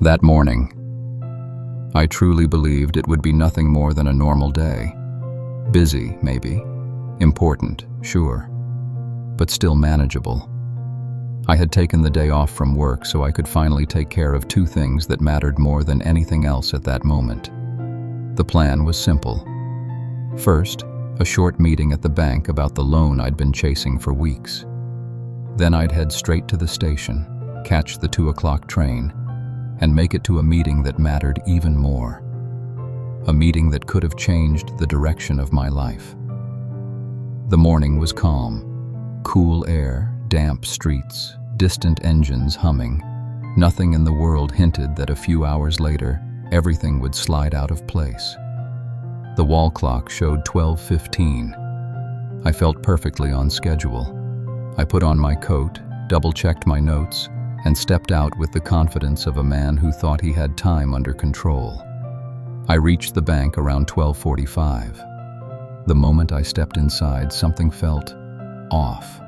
That morning, I truly believed it would be nothing more than a normal day. Busy, maybe. Important, sure. But still manageable. I had taken the day off from work so I could finally take care of two things that mattered more than anything else at that moment. The plan was simple. First, a short meeting at the bank about the loan I'd been chasing for weeks. Then I'd head straight to the station, catch the 2 o'clock train, and make it to a meeting that mattered even more. A meeting that could have changed the direction of my life. The morning was calm. Cool air, damp streets, distant engines humming. Nothing in the world hinted that a few hours later, everything would slide out of place. The wall clock showed 12:15. I felt perfectly on schedule. I put on my coat, double-checked my notes, and stepped out with the confidence of a man who thought he had time under control. I reached the bank around 12:45. The moment I stepped inside, something felt off.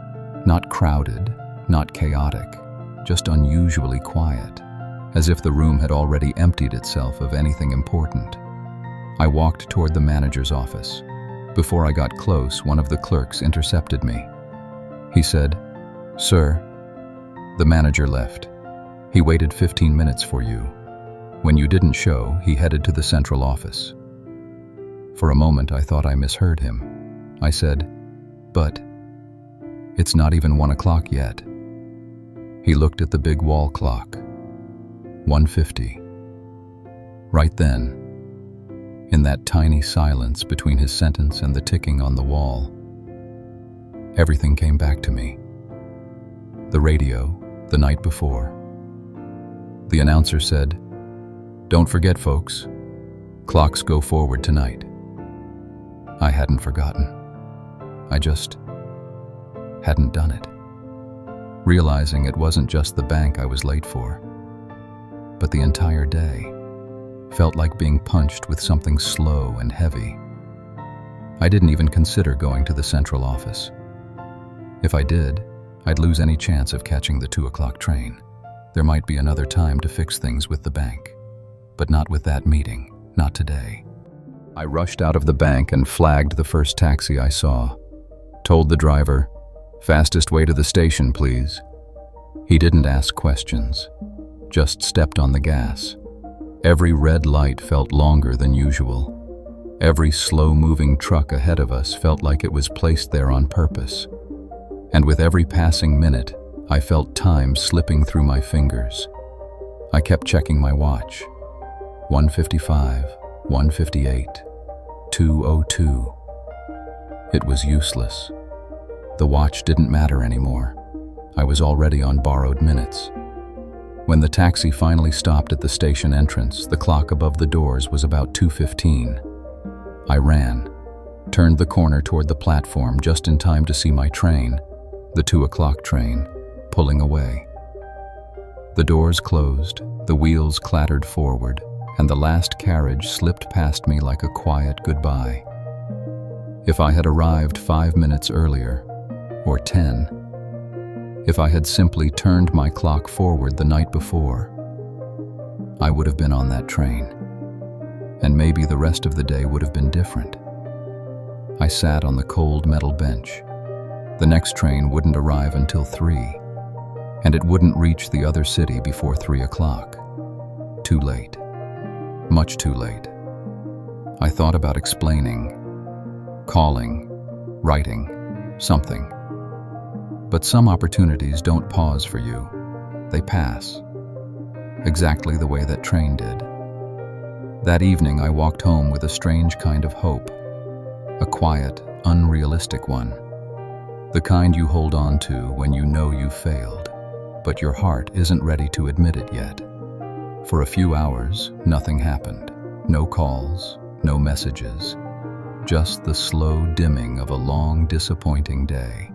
Not crowded, not chaotic, just unusually quiet, as if the room had already emptied itself of anything important. I walked toward the manager's office. Before I got close, one of the clerks intercepted me. He said, "Sir." The manager left. "He waited 15 minutes for you. When you didn't show, he headed to the central office." For a moment, I thought I misheard him. I said, "But it's not even 1 o'clock yet." He looked at the big wall clock. 1:50. Right then, in that tiny silence between his sentence and the ticking on the wall, everything came back to me. The radio, the night before. The announcer said, "Don't forget, folks, clocks go forward tonight." I hadn't forgotten. I just hadn't done it. Realizing it wasn't just the bank I was late for, but the entire day felt like being punched with something slow and heavy. I didn't even consider going to the central office. If I did, I'd lose any chance of catching the 2 o'clock train. There might be another time to fix things with the bank, but not with that meeting, not today. I rushed out of the bank and flagged the first taxi I saw. Told the driver, "Fastest way to the station, please." He didn't ask questions, just stepped on the gas. Every red light felt longer than usual. Every slow-moving truck ahead of us felt like it was placed there on purpose. And with every passing minute, I felt time slipping through my fingers. I kept checking my watch. 1:55, 1:58, 2:02. It was useless. The watch didn't matter anymore. I was already on borrowed minutes. When the taxi finally stopped at the station entrance, the clock above the doors was about 2:15. I ran, turned the corner toward the platform just in time to see my train, the 2 o'clock train, pulling away. The doors closed, the wheels clattered forward, and the last carriage slipped past me like a quiet goodbye. If I had arrived 5 minutes earlier, or 10, if I had simply turned my clock forward the night before, I would have been on that train, and maybe the rest of the day would have been different. I sat on the cold metal bench. The next train wouldn't arrive until 3, and it wouldn't reach the other city before 3 o'clock. Too late. Much too late. I thought about explaining, calling, writing, something. But some opportunities don't pause for you. They pass. Exactly the way that train did. That evening I walked home with a strange kind of hope. A quiet, unrealistic one. The kind you hold on to when you know you've failed, but your heart isn't ready to admit it yet. For a few hours, nothing happened. No calls, no messages. Just the slow dimming of a long, disappointing day.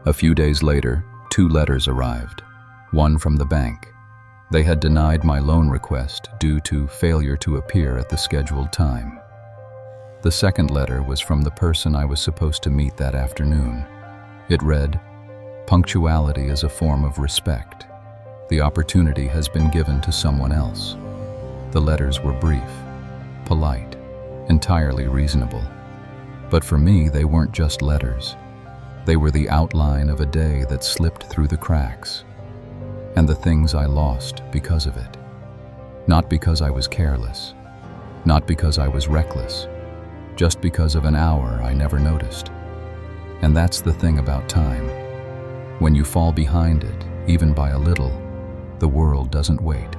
A few days later, 2 letters arrived. One from the bank. They had denied my loan request due to failure to appear at the scheduled time. The second letter was from the person I was supposed to meet that afternoon. It read, "Punctuality is a form of respect." The opportunity has been given to someone else. The letters were brief, polite, entirely reasonable. But for me, they weren't just letters. They were the outline of a day that slipped through the cracks, and the things I lost because of it. Not because I was careless, not because I was reckless, just because of an hour I never noticed. And that's the thing about time. When you fall behind it, even by a little, the world doesn't wait.